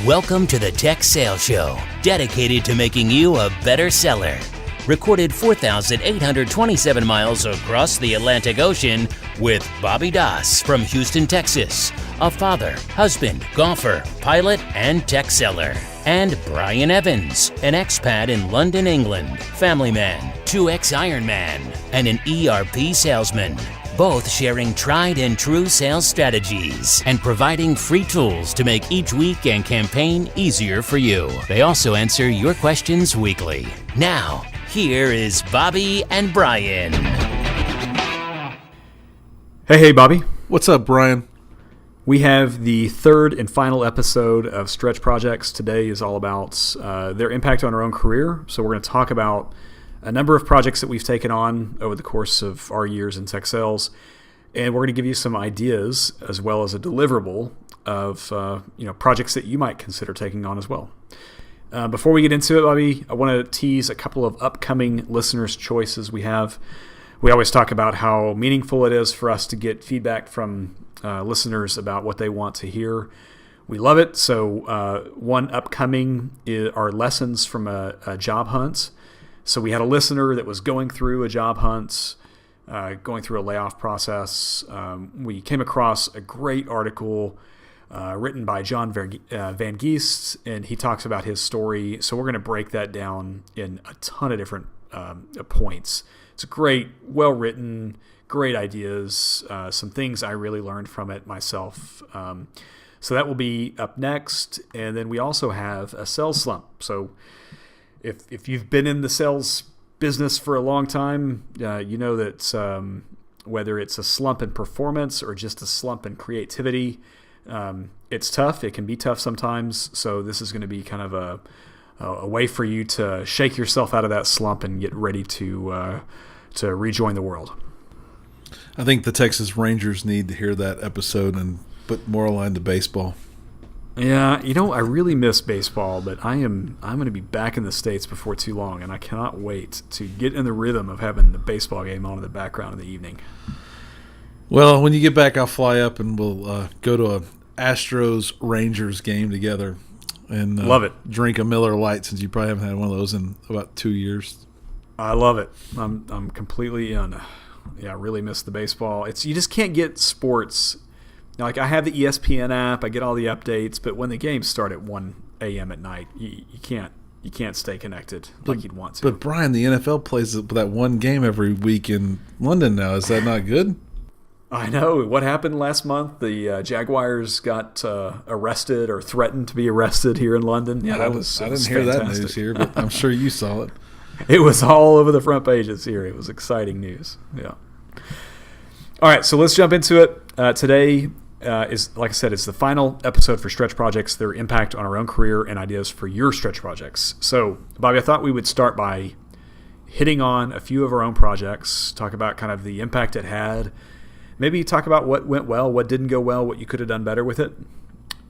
Welcome to the Tech Sales Show, dedicated to making you a better seller. Recorded 4,827 miles across the Atlantic Ocean with Bobby Das from Houston, Texas, a father, husband, golfer, pilot, and tech seller. And Brian Evans, an expat in London, England, family man, 2X Ironman, and an ERP salesman. Both sharing tried and true sales strategies and providing free tools to make each week and campaign easier for you. They also answer your questions weekly. Now, here is Bobby and Brian. Hey, Bobby. What's up, Brian? We have the third and final episode of Stretch Projects. Today is all about their impact on our own career. So we're going to talk about a number of projects that we've taken on over the course of our years in tech sales. And we're going to give you some ideas as well as a deliverable of projects that you might consider taking on as well. Before we get into it, Bobby, I want to tease a couple of upcoming listeners' choices we have. We always talk about how meaningful it is for us to get feedback from listeners about what they want to hear. We love it. So one upcoming are lessons from a job hunt. So we had a listener that was going through a job hunt, going through a layoff process. We came across a great article written by John Van Geest, and he talks about his story. So we're going to break that down in a ton of different points. It's a great, well-written, great ideas, some things I really learned from it myself. So that will be up next. And then we also have a sales slump. So if you've been in the sales business for a long time, you know that whether it's a slump in performance or just a slump in creativity, it's tough. It can be tough sometimes. So this is going to be kind of a way for you to shake yourself out of that slump and get ready to rejoin the world. I think the Texas Rangers need to hear that episode and put more aligned to baseball. Yeah, I really miss baseball, but I'm going to be back in the States before too long, and I cannot wait to get in the rhythm of having the baseball game on in the background in the evening. Well, when you get back, I'll fly up and we'll go to a Astros-Rangers game together and love it. Drink a Miller Lite, since you probably haven't had one of those in about 2 years. I love it. I'm completely in. Yeah, I really miss the baseball. You just can't get sports. Like, I have the ESPN app, I get all the updates, but when the games start at 1 a.m. at night, you can't stay connected like you'd want to. But Brian, the NFL plays that one game every week in London now. Is that not good? I know. What happened last month? The Jaguars got arrested or threatened to be arrested here in London. Yeah, I didn't hear fantastic. that news here, but I'm sure you saw it. It was all over the front pages here. It was exciting news. Yeah. All right, so let's jump into it. Today is, like I said, it's the final episode for Stretch Projects, their impact on our own career and ideas for your stretch projects. So, Bobby, I thought we would start by hitting on a few of our own projects, talk about kind of the impact it had, maybe talk about what went well, what didn't go well, what you could have done better with it.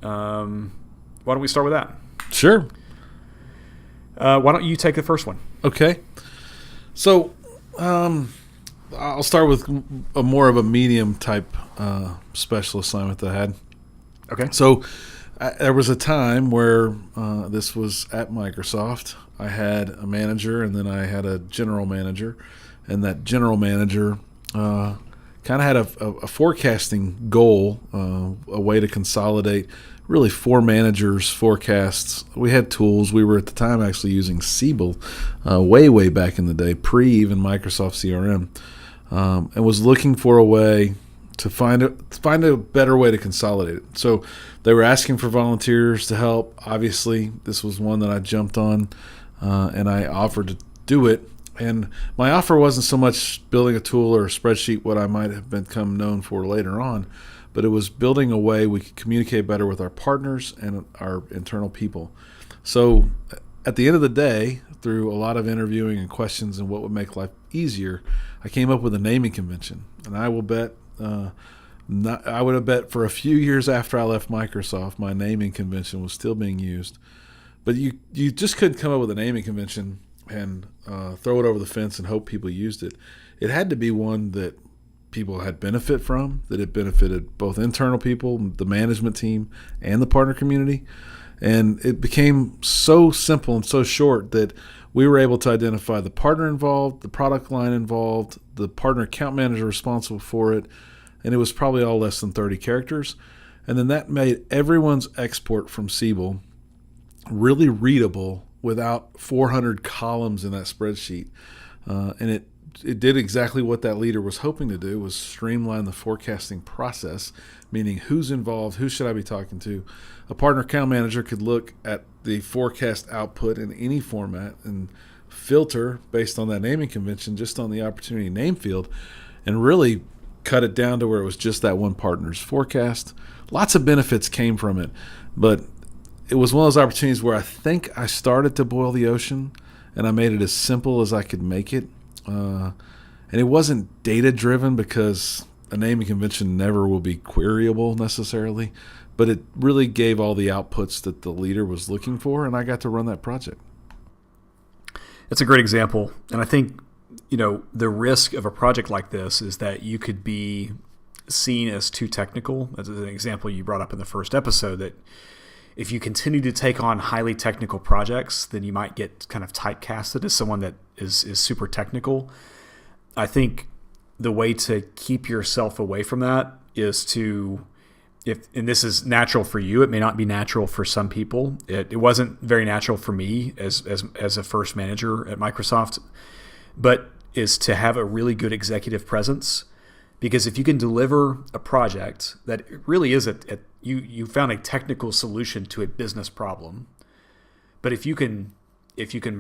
Why don't we start with that? Sure. Why don't you take the first one? Okay. So, I'll start with a more of a medium type special assignment that I had. Okay. So there was a time where this was at Microsoft. I had a manager and then I had a general manager, and that general manager kind of had a forecasting goal, a way to consolidate really 4 managers' forecasts. We had tools. We were at the time actually using Siebel way back in the day, pre even Microsoft CRM. And was looking for a way to find a better way to consolidate it. So they were asking for volunteers to help. Obviously, this was one that I jumped on, and I offered to do it. And my offer wasn't so much building a tool or a spreadsheet, what I might have become known for later on, but it was building a way we could communicate better with our partners and our internal people. So at the end of the day, through a lot of interviewing and questions and what would make life easier, I came up with a naming convention. And I will bet, I would have bet for a few years after I left Microsoft, my naming convention was still being used. But you just couldn't come up with a naming convention and throw it over the fence and hope people used it. It had to be one that people had benefit from, that it benefited both internal people, the management team, and the partner community. And it became so simple and so short that we were able to identify the partner involved, the product line involved, the partner account manager responsible for it, and it was probably all less than 30 characters. And then that made everyone's export from Siebel really readable without 400 columns in that spreadsheet. And it did exactly what that leader was hoping to do, was streamline the forecasting process, meaning who's involved, who should I be talking to. A partner account manager could look at the forecast output in any format and filter based on that naming convention just on the opportunity name field and really cut it down to where it was just that one partner's forecast. Lots of benefits came from it, but it was one of those opportunities where I think I started to boil the ocean and I made it as simple as I could make it. And it wasn't data-driven because a naming convention never will be queryable necessarily, but it really gave all the outputs that the leader was looking for, and I got to run that project. That's a great example. And I think, the risk of a project like this is that you could be seen as too technical. As an example you brought up in the first episode, that if you continue to take on highly technical projects, then you might get kind of typecasted as someone that is super technical. I think the way to keep yourself away from that is to, and this is natural for you, it may not be natural for some people. It wasn't very natural for me as a first manager at Microsoft, but is to have a really good executive presence. Because if you can deliver a project that really is you found a technical solution to a business problem, but if you can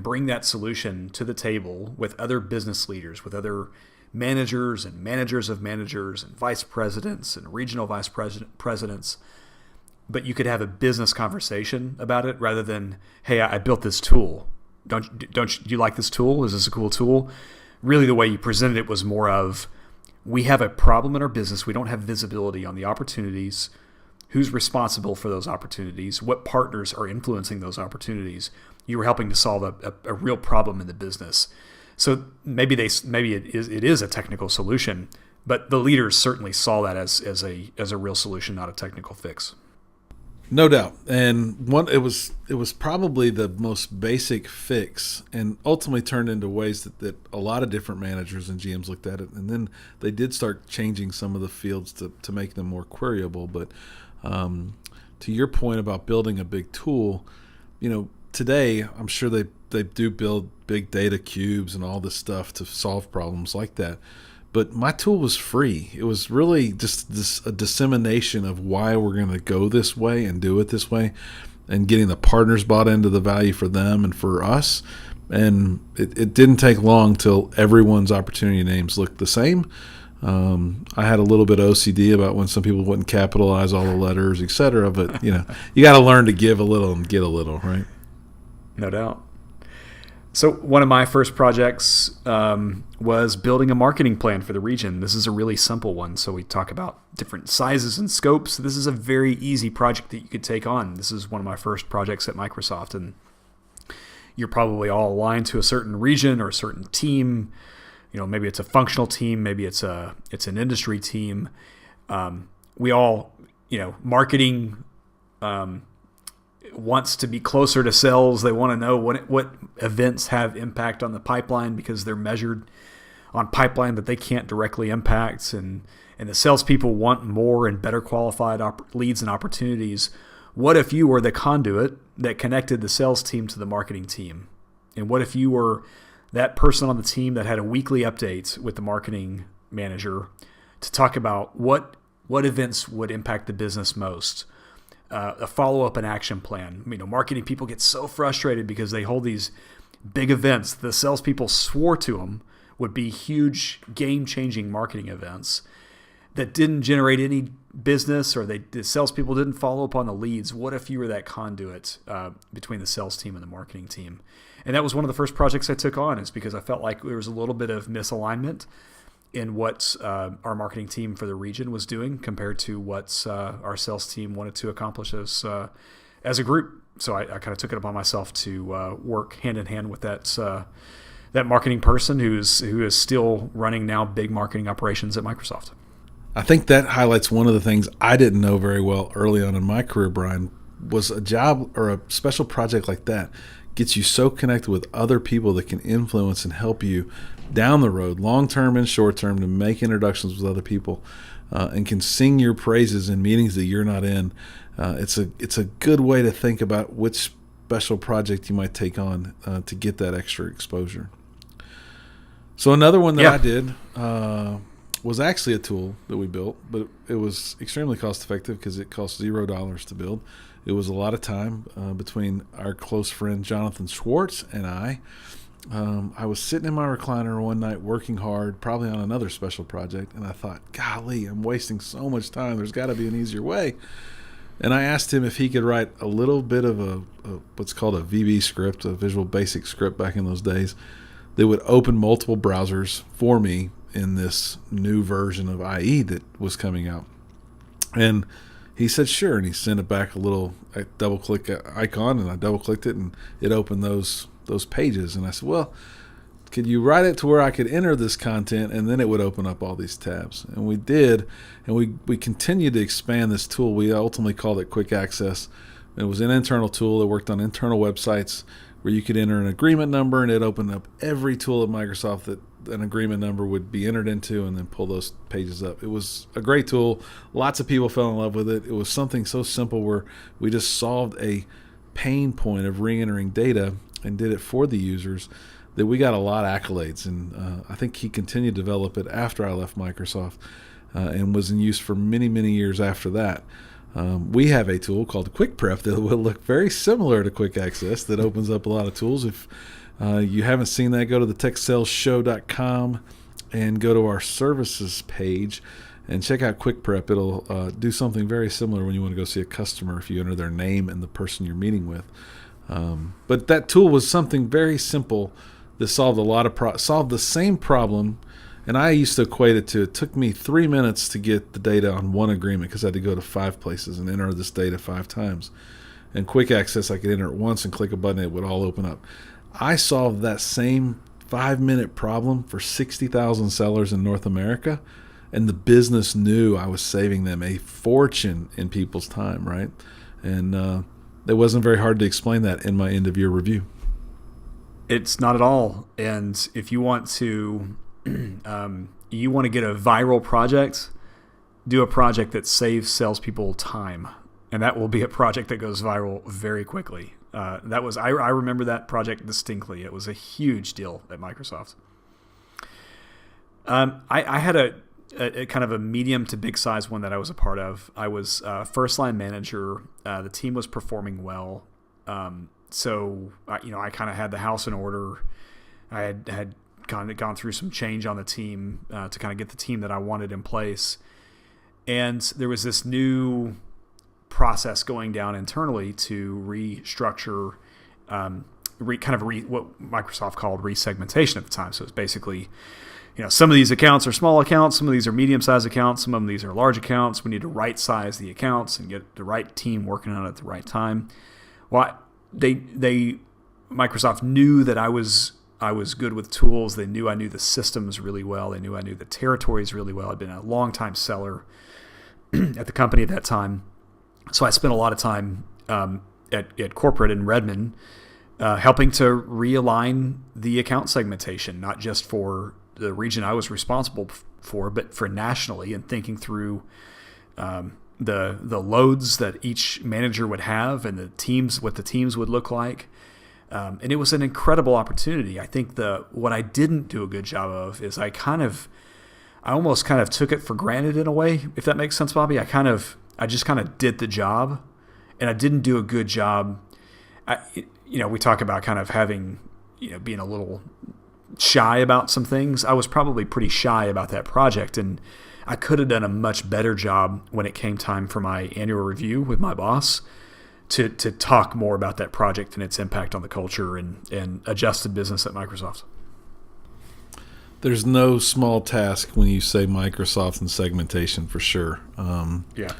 bring that solution to the table with other business leaders, with other managers and managers of managers and vice presidents and regional vice presidents, but you could have a business conversation about it rather than, hey, I built this tool. Do you like this tool? Is this a cool tool? Really, the way you presented it was more of, we have a problem in our business. We don't have visibility on the opportunities. Who's responsible for those opportunities? What partners are influencing those opportunities? You were helping to solve a real problem in the business. So maybe it is a technical solution, but the leaders certainly saw that as a real solution, not a technical fix. No doubt. And it was probably the most basic fix, and ultimately turned into ways that a lot of different managers and GMs looked at it. And then they did start changing some of the fields to make them more queryable. But to your point about building a big tool, today I'm sure they do build big data cubes and all this stuff to solve problems like that. But my tool was free. It was really just a dissemination of why we're going to go this way and do it this way, and getting the partners bought into the value for them and for us. And it didn't take long till everyone's opportunity names looked the same. I had a little bit of OCD about when some people wouldn't capitalize all the letters, et cetera. But, you got to learn to give a little and get a little, right? No doubt. So one of my first projects was building a marketing plan for the region. This is a really simple one. So we talk about different sizes and scopes. This is a very easy project that you could take on. This is one of my first projects at Microsoft. And you're probably all aligned to a certain region or a certain team. Maybe it's a functional team. Maybe it's an industry team. We all, marketing wants to be closer to sales. They want to know what events have impact on the pipeline because they're measured on pipeline that they can't directly impact. And the salespeople want more and better qualified leads and opportunities. What if you were the conduit that connected the sales team to the marketing team? And what if you were that person on the team that had a weekly update with the marketing manager to talk about what events would impact the business most? A follow-up and action plan. Marketing people get so frustrated because they hold these big events. The salespeople swore to them would be huge, game-changing marketing events that didn't generate any business, or the salespeople didn't follow up on the leads. What if you were that conduit between the sales team and the marketing team? And that was one of the first projects I took on, is because I felt like there was a little bit of misalignment in what our marketing team for the region was doing compared to what our sales team wanted to accomplish as a group. So I kind of took it upon myself to work hand in hand with that marketing person who is still running now big marketing operations at Microsoft. I think that highlights one of the things I didn't know very well early on in my career, Brian. was a job or a special project like that gets you so connected with other people that can influence and help you down the road, long term and short term, to make introductions with other people, and can sing your praises in meetings that you're not in. It's a good way to think about which special project you might take on to get that extra exposure. So another one that I did was actually a tool that we built, but it was extremely cost effective because it cost $0 to build. It was a lot of time between our close friend Jonathan Schwartz and I. I was sitting in my recliner one night working hard, probably on another special project, and I thought, golly, I'm wasting so much time. There's got to be an easier way. And I asked him if he could write a little bit of a what's called a VB script, a Visual Basic script back in those days, that would open multiple browsers for me in this new version of IE that was coming out. And he said, sure. And he sent it back I double-click icon, and I double-clicked it, and it opened those pages. And I said, well, could you write it to where I could enter this content, and then it would open up all these tabs? And we did, and we continued to expand this tool. We ultimately called it Quick Access. It was an internal tool that worked on internal websites where you could enter an agreement number, and it opened up every tool at Microsoft that an agreement number would be entered into, and then pull those pages up. It was a great tool. Lots of people fell in love with it. It was something so simple where we just solved a pain point of re-entering data and did it for the users that we got a lot of accolades. And I think he continued to develop it after I left Microsoft and was in use for many, many years after that. We have a tool called Quick Prep that will look very similar to Quick Access that opens up a lot of tools. If you haven't seen that, go to the TechSalesShow.com and go to our services page and check out Quick Prep. It'll do something very similar when you want to go see a customer if you enter their name and the person you're meeting with. But that tool was something very simple that solved solved the same problem. And I used to equate it to, it took me 3 minutes to get the data on one agreement because I had to go to 5 places and enter this data 5 times. And Quick Access, I could enter it once and click a button, it would all open up. I solved that same 5-minute problem for 60,000 sellers in North America, and the business knew I was saving them a fortune in people's time, right? And it wasn't very hard to explain that in my end-of-year review. It's not at all. And if you want to get a viral project, do a project that saves salespeople time, and that will be a project that goes viral very quickly. I remember that project distinctly. It was a huge deal at Microsoft. I had a kind of a medium to big size one that I was a part of. I was first line manager. The team was performing well. So I kind of had the house in order. I had gone through some change on the team to kind of get the team that I wanted in place. And there was this new process going down internally to restructure, what Microsoft called resegmentation at the time. So it's basically, some of these accounts are small accounts, some of these are medium-sized accounts, some of these are large accounts. We need to right-size the accounts and get the right team working on it at the right time. Well, Microsoft knew that I was good with tools. They knew I knew the systems really well. They knew I knew the territories really well. I'd been a long-time seller at the company at that time. So I spent a lot of time at corporate in Redmond helping to realign the account segmentation, not just for the region I was responsible for, but for nationally, and thinking through the loads that each manager would have and what the teams would look like. And it was an incredible opportunity. I think what I didn't do a good job of is I almost kind of took it for granted in a way, if that makes sense, Bobby. I just kind of did the job, and I didn't do a good job. We talk about kind of having, being a little shy about some things. I was probably pretty shy about that project, and I could have done a much better job when it came time for my annual review with my boss to talk more about that project and its impact on the culture and adjusted business at Microsoft. There's no small task when you say Microsoft and segmentation, for sure. Yeah.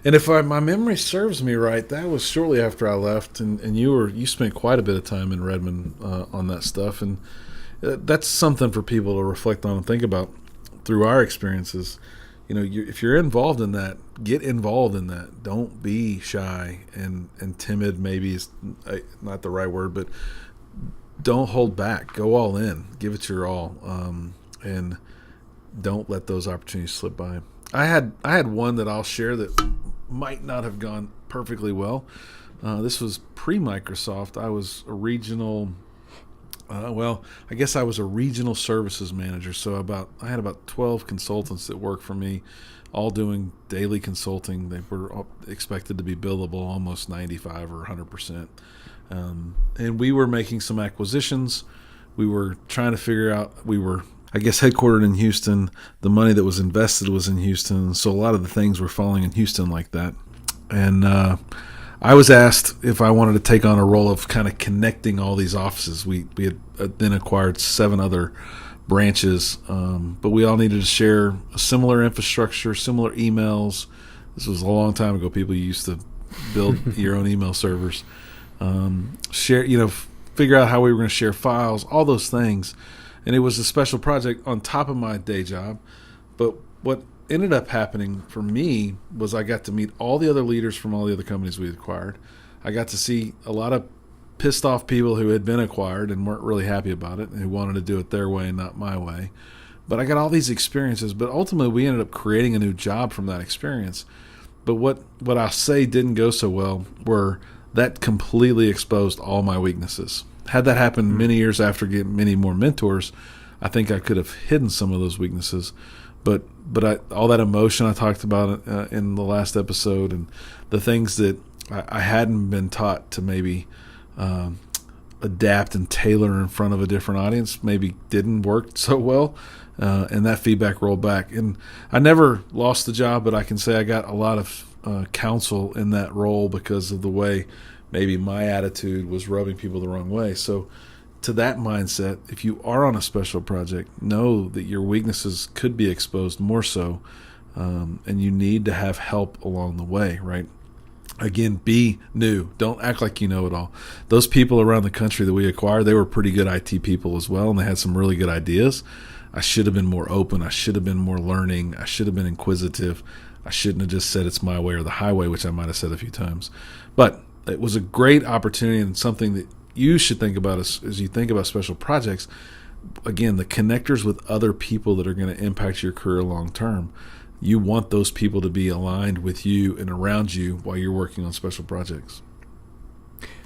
And if my memory serves me right, that was shortly after I left, and you spent quite a bit of time in Redmond on that stuff, and that's something for people to reflect on and think about through our experiences. if you're involved in that, get involved in that. Don't be shy and timid. Maybe is not the right word, but don't hold back. Go all in. Give it your all, and don't let those opportunities slip by. I had one that I'll share that might not have gone perfectly well. This was pre-Microsoft. I was a regional. I guess I was a regional services manager. So I had about 12 consultants that worked for me, all doing daily consulting. They were expected to be billable almost 95 or 100%. And we were making some acquisitions. We were trying to figure out, we were, I guess, headquartered in Houston. The money that was invested was in Houston. So a lot of the things were falling in Houston like that. And I was asked if I wanted to take on a role of kind of connecting all these offices. We had then acquired 7 other branches, but we all needed to share a similar infrastructure, similar emails. This was a long time ago. People used to build your own email servers. Figure out how we were going to share files, all those things. And it was a special project on top of my day job. But what ended up happening for me was I got to meet all the other leaders from all the other companies we acquired. I got to see a lot of pissed off people who had been acquired and weren't really happy about it and who wanted to do it their way and not my way. But I got all these experiences. But ultimately, we ended up creating a new job from that experience. But what I'll say didn't go so well were that completely exposed all my weaknesses. Had that happened many years after getting many more mentors, I think I could have hidden some of those weaknesses. But all that emotion I talked about in the last episode, and the things that I hadn't been taught to maybe adapt and tailor in front of a different audience, maybe didn't work so well, and that feedback rolled back. And I never lost the job, but I can say I got a lot of counsel in that role because of the way maybe my attitude was rubbing people the wrong way. So to that mindset, if you are on a special project, know that your weaknesses could be exposed more so, and you need to have help along the way, right? Again, be new. Don't act like you know it all. Those people around the country that we acquired, they were pretty good IT people as well, and they had some really good ideas. I should have been more open. I should have been more learning. I should have been inquisitive. I shouldn't have just said it's my way or the highway, which I might have said a few times. But it was a great opportunity and something that you should think about as you think about special projects. Again, the connectors with other people that are going to impact your career long term. You want those people to be aligned with you and around you while you're working on special projects.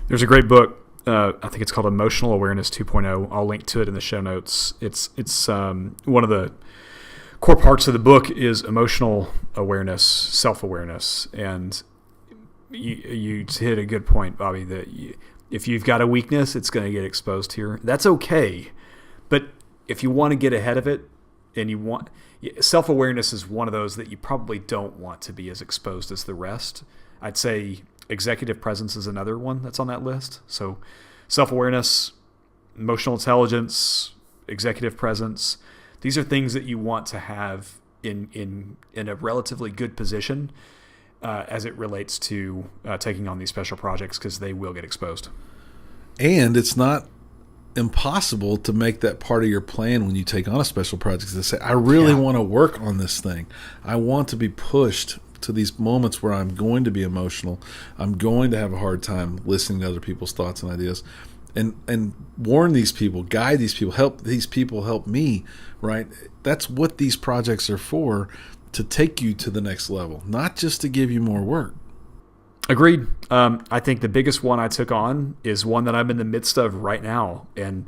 There's a great book. I think it's called Emotional Awareness 2.0. I'll link to it in the show notes. It's one of the core parts of the book is emotional awareness, self-awareness, and you hit a good point, Bobby, that if you've got a weakness, it's going to get exposed here. That's okay. But if you want to get ahead of it and you want self-awareness is one of those that you probably don't want to be as exposed as the rest. I'd say executive presence is another one that's on that list. So self-awareness, emotional intelligence, executive presence, these are things that you want to have in a relatively good position as it relates to taking on these special projects, because they will get exposed. And it's not impossible to make that part of your plan when you take on a special project, to say, I really want to work on this thing. I want to be pushed to these moments where I'm going to be emotional. I'm going to have a hard time listening to other people's thoughts and ideas. And warn these people, guide these people, help these people help me, right? That's what these projects are for, to take you to the next level, not just to give you more work. Agreed. I think the biggest one I took on is one that I'm in the midst of right now. And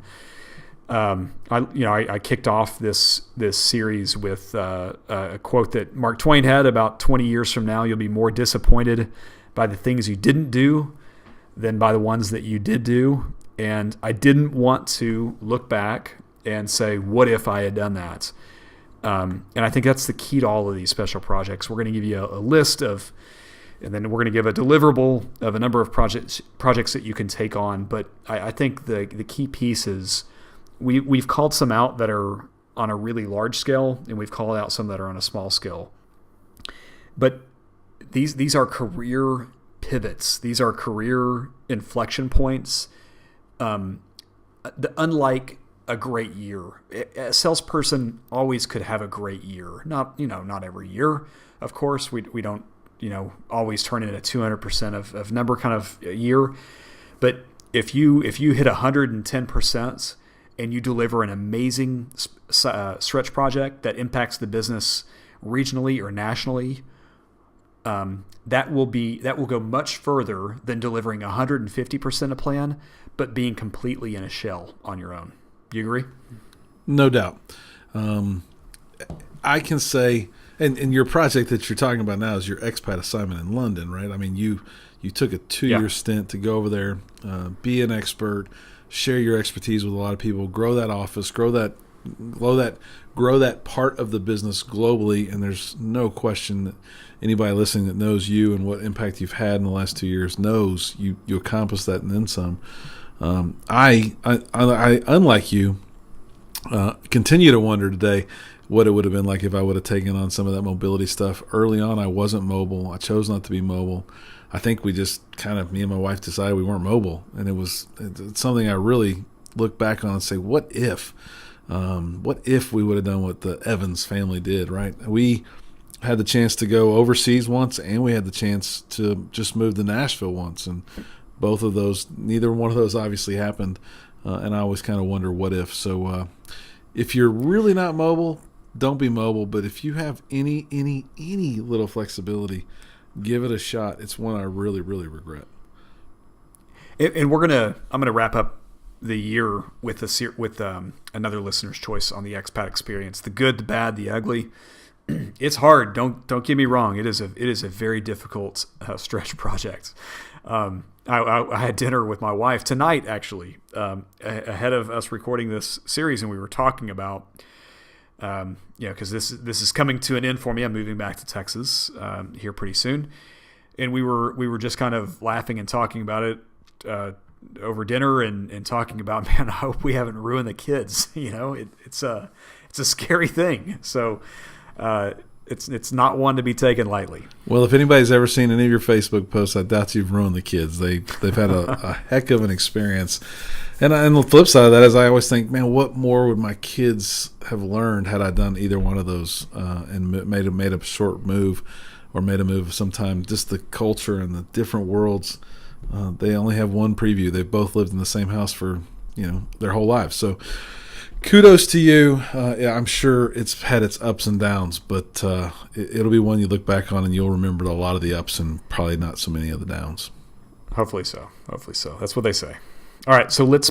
I kicked off this series with a quote that Mark Twain had about 20 years from now, you'll be more disappointed by the things you didn't do than by the ones that you did do. And I didn't want to look back and say, what if I had done that? And I think that's the key to all of these special projects. We're going to give you a list of, and then we're going to give a deliverable of a number of projects that you can take on. But I think the key piece is we've called some out that are on a really large scale, and we've called out some that are on a small scale. But these are career pivots. These are career inflection points. Unlike a great year. A salesperson always could have a great year. Not every year, of course. We don't always turn in a 200% of number kind of year. But if you hit 110% and you deliver an amazing stretch project that impacts the business regionally or nationally, that will go much further than delivering 150% a plan, but being completely in a shell on your own. Do you agree? No doubt. I can say, and your project that you're talking about now is your expat assignment in London, right? I mean, you took a 2-year stint to go over there, be an expert, share your expertise with a lot of people, grow that office, grow that part of the business globally. And there's no question that anybody listening that knows you and what impact you've had in the last 2 years knows you accomplished that and then some. I unlike you, continue to wonder today what it would have been like if I would have taken on some of that mobility stuff. Early on, I wasn't mobile. I chose not to be mobile. I think we just me and my wife decided we weren't mobile. And it's something I really look back on and say, what if we would have done what the Evans family did, right? We had the chance to go overseas once, and we had the chance to just move to Nashville once. And both of those, neither one of those obviously happened. And I always kind of wonder what if. So if you're really not mobile, don't be mobile. But if you have any little flexibility, give it a shot. It's one I really, really regret. And I'm gonna wrap up the year with another listener's choice on the expat experience: the good, the bad, the ugly. It's hard. Don't get me wrong. It is a very difficult stretch project. I had dinner with my wife tonight, actually, ahead of us recording this series, and we were talking about, because this is coming to an end for me. I'm moving back to Texas here pretty soon, and we were just kind of laughing and talking about it over dinner and talking about, man, I hope we haven't ruined the kids. It's a scary thing. So it's not one to be taken lightly. Well, if anybody's ever seen any of your Facebook posts, I doubt you've ruined the kids. They've had a heck of an experience. And the flip side of that is I always think, man, what more would my kids have learned had I done either one of those and made a short move or made a move sometime? Just the culture and the different worlds. They only have one preview. They've both lived in the same house for their whole lives. So kudos to you. I'm sure it's had its ups and downs, but it'll be one you look back on and you'll remember a lot of the ups and probably not so many of the downs. Hopefully so. That's what they say. All right, so let's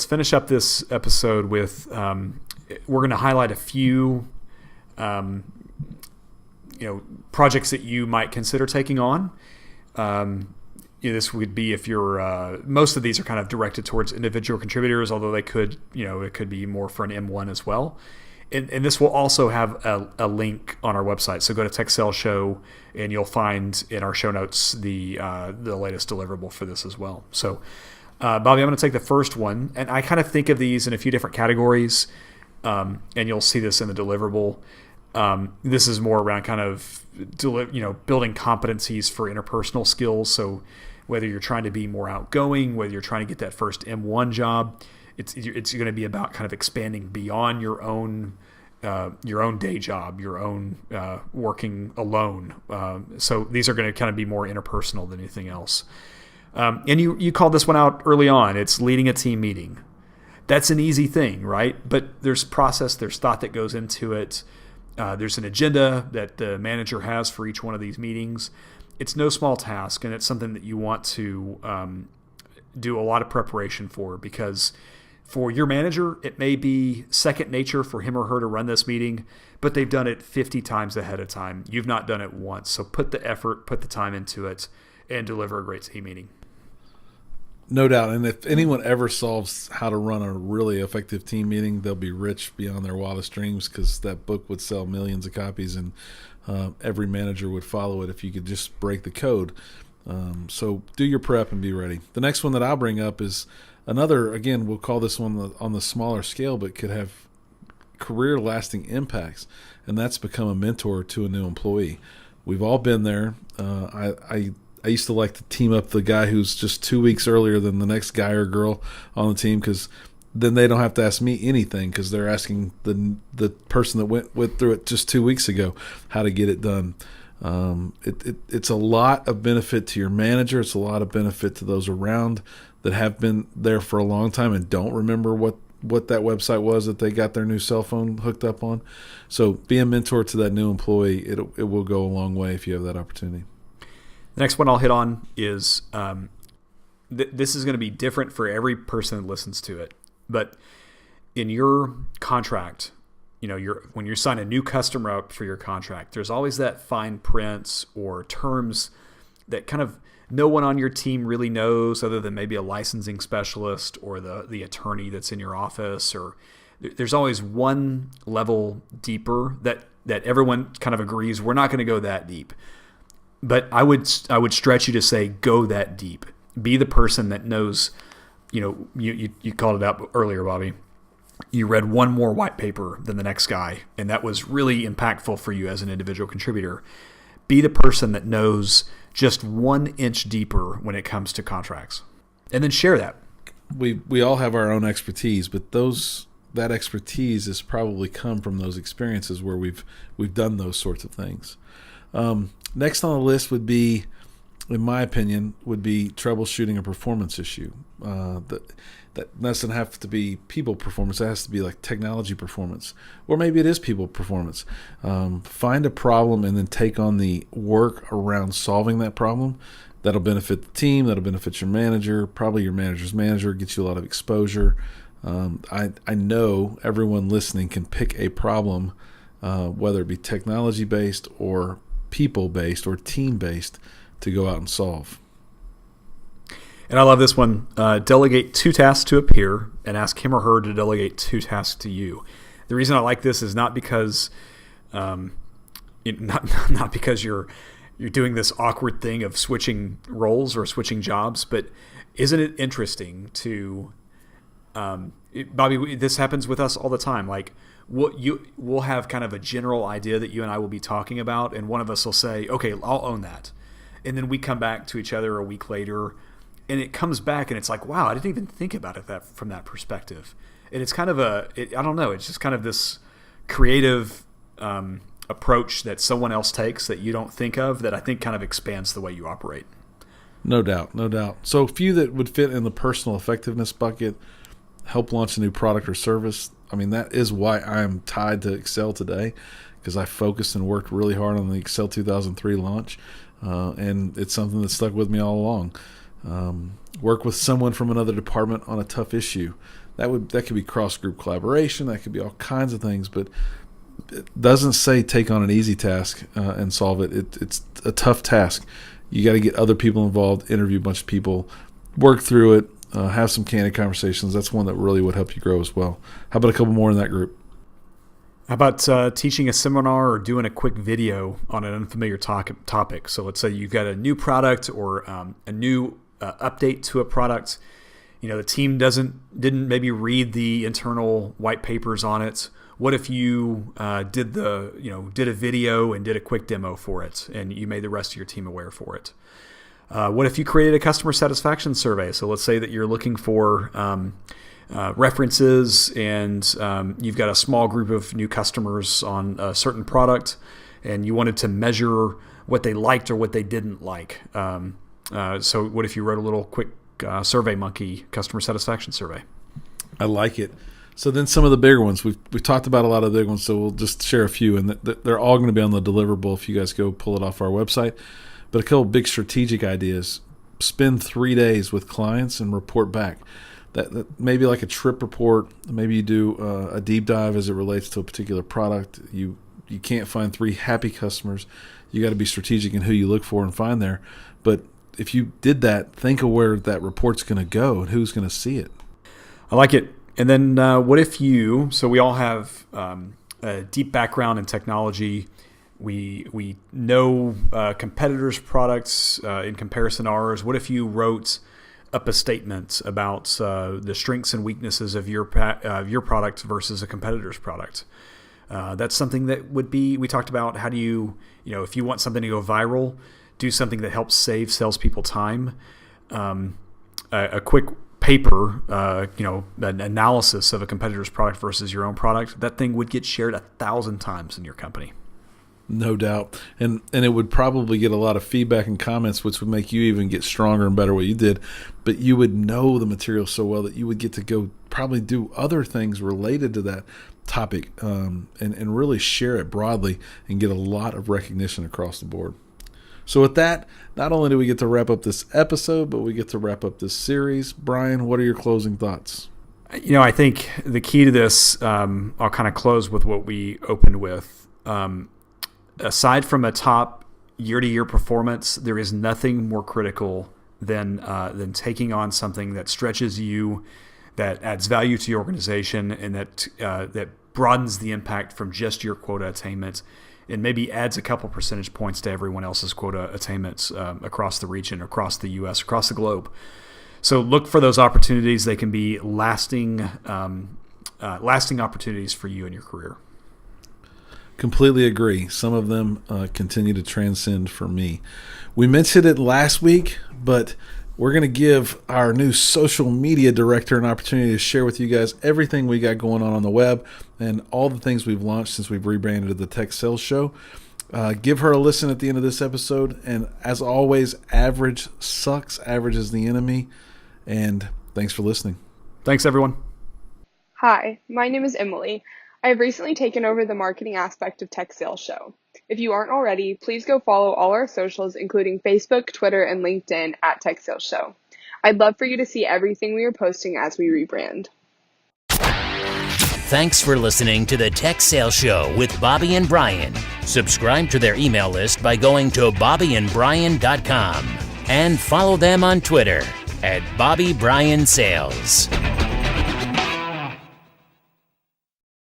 finish up this episode with we're going to highlight a few projects that you might consider taking on. This would be if you're most of these are kind of directed towards individual contributors, although they could it could be more for an M1 as well. And this will also have a link on our website. So go to TechSalesShow and you'll find in our show notes the latest deliverable for this as well. So Bobby, I'm going to take the first one, and I kind of think of these in a few different categories, and you'll see this in the deliverable. This is more around kind of building competencies for interpersonal skills. So whether you're trying to be more outgoing, whether you're trying to get that first M1 job, it's going to be about kind of expanding beyond your own day job, your own working alone. So these are going to kind of be more interpersonal than anything else. And you called this one out early on. It's leading a team meeting. That's an easy thing, right? But there's process, there's thought that goes into it. There's an agenda that the manager has for each one of these meetings. It's no small task, and it's something that you want to do a lot of preparation for, because for your manager, it may be second nature for him or her to run this meeting, but they've done it 50 times ahead of time. You've not done it once. So put the effort, put the time into it, and deliver a great team meeting. No doubt. And if anyone ever solves how to run a really effective team meeting, they'll be rich beyond their wildest dreams, because that book would sell millions of copies, and every manager would follow it if you could just break the code. So do your prep and be ready. The next one that I'll bring up is another, again, we'll call this one on the smaller scale, but could have career-lasting impacts, and that's become a mentor to a new employee. We've all been there. I used to like to team up the guy who's just 2 weeks earlier than the next guy or girl on the team, because then they don't have to ask me anything because they're asking the person that went through it just 2 weeks ago how to get it done. It's a lot of benefit to your manager. It's a lot of benefit to those around that have been there for a long time and don't remember what that website was that they got their new cell phone hooked up on. So be a mentor to that new employee. It will go a long way if you have that opportunity. The next one I'll hit on is this is going to be different for every person that listens to it. But in your contract, when you sign a new customer up for your contract, there's always that fine print or terms that kind of no one on your team really knows other than maybe a licensing specialist or the attorney that's in your office. Or there's always one level deeper that everyone kind of agrees we're not going to go that deep. But I would stretch you to say go that deep. Be the person that knows. You called it out earlier, Bobby. You read one more white paper than the next guy, and that was really impactful for you as an individual contributor. Be the person that knows just 1 inch deeper when it comes to contracts, and then share that. We all have our own expertise, but that expertise has probably come from those experiences where we've done those sorts of things. Next on the list would be, in my opinion, troubleshooting a performance issue. That doesn't have to be people performance. It has to be like technology performance, or maybe it is people performance. Find a problem and then take on the work around solving that problem. That'll benefit the team. That'll benefit your manager, probably your manager's manager, get you a lot of exposure. I know everyone listening can pick a problem, whether it be technology-based or people-based or team-based, to go out and solve. And I love this one. Delegate 2 tasks to a peer and ask him or her to delegate 2 tasks to you. The reason I like this is not because not because you're doing this awkward thing of switching roles or switching jobs, but isn't it interesting to Bobby, this happens with us all the time. Like we'll have kind of a general idea that you and I will be talking about, and one of us will say, okay, I'll own that. And then we come back to each other a week later, and it comes back, and it's like, wow, I didn't even think about it from that perspective. And it's kind of I don't know, it's just kind of this creative approach that someone else takes that you don't think of that I think kind of expands the way you operate. No doubt, no doubt. So a few that would fit in the personal effectiveness bucket: help launch a new product or service. I mean, that is why I am tied to Excel today, because I focused and worked really hard on the Excel 2003 launch. And it's something that stuck with me all along. Work with someone from another department on a tough issue. That could be cross-group collaboration. That could be all kinds of things, but it doesn't say take on an easy task and solve it. It's a tough task. You got to get other people involved, interview a bunch of people, work through it, have some candid conversations. That's one that really would help you grow as well. How about a couple more in that group? How about teaching a seminar or doing a quick video on an unfamiliar topic? So let's say you've got a new product or a new update to a product. The team didn't maybe read the internal white papers on it. What if you did a video and did a quick demo for it, and you made the rest of your team aware for it? What if you created a customer satisfaction survey? So let's say that you're looking for references, and you've got a small group of new customers on a certain product, and you wanted to measure what they liked or what they didn't like. So what if you wrote a little quick SurveyMonkey customer satisfaction survey? I like it. So then some of the bigger ones, we've talked about a lot of the big ones, so we'll just share a few, and they're all going to be on the deliverable if you guys go pull it off our website. But a couple big strategic ideas: spend 3 days with clients and report back. That maybe like a trip report. Maybe you do a deep dive as it relates to a particular product. You can't find 3 happy customers. You got to be strategic in who you look for and find there. But if you did that, think of where that report's going to go and who's going to see it. I like it. And then what if so we all have a deep background in technology. We know competitors' products in comparison to ours. What if you wrote up a statement about the strengths and weaknesses of your product versus a competitor's product? That's something that would be, we talked about how do you, if you want something to go viral, do something that helps save salespeople time. A quick paper, an analysis of a competitor's product versus your own product, that thing would get shared 1,000 times in your company. No doubt. And it would probably get a lot of feedback and comments, which would make you even get stronger and better what you did. But you would know the material so well that you would get to go probably do other things related to that topic, and really share it broadly and get a lot of recognition across the board. So with that, not only do we get to wrap up this episode, but we get to wrap up this series. Brian, what are your closing thoughts? I think the key to this, I'll kind of close with what we opened with. Aside from a top year-to-year performance, there is nothing more critical than taking on something that stretches you, that adds value to your organization, and that broadens the impact from just your quota attainment, and maybe adds a couple percentage points to everyone else's quota attainments across the region, across the U.S., across the globe. So look for those opportunities. They can be lasting opportunities for you in your career. Completely agree. Some of them continue to transcend for me. We mentioned it last week, but we're going to give our new social media director an opportunity to share with you guys everything we got going on the web and all the things we've launched since we've rebranded the Tech Sales Show. Give her a listen at the end of this episode. And as always, average sucks. Average is the enemy. And thanks for listening. Thanks, everyone. Hi, my name is Emily. I have recently taken over the marketing aspect of Tech Sales Show. If you aren't already, please go follow all our socials, including Facebook, Twitter, and LinkedIn at Tech Sales Show. I'd love for you to see everything we are posting as we rebrand. Thanks for listening to the Tech Sales Show with Bobby and Brian. Subscribe to their email list by going to bobbyandbrian.com and follow them on Twitter at BobbyBrianSales.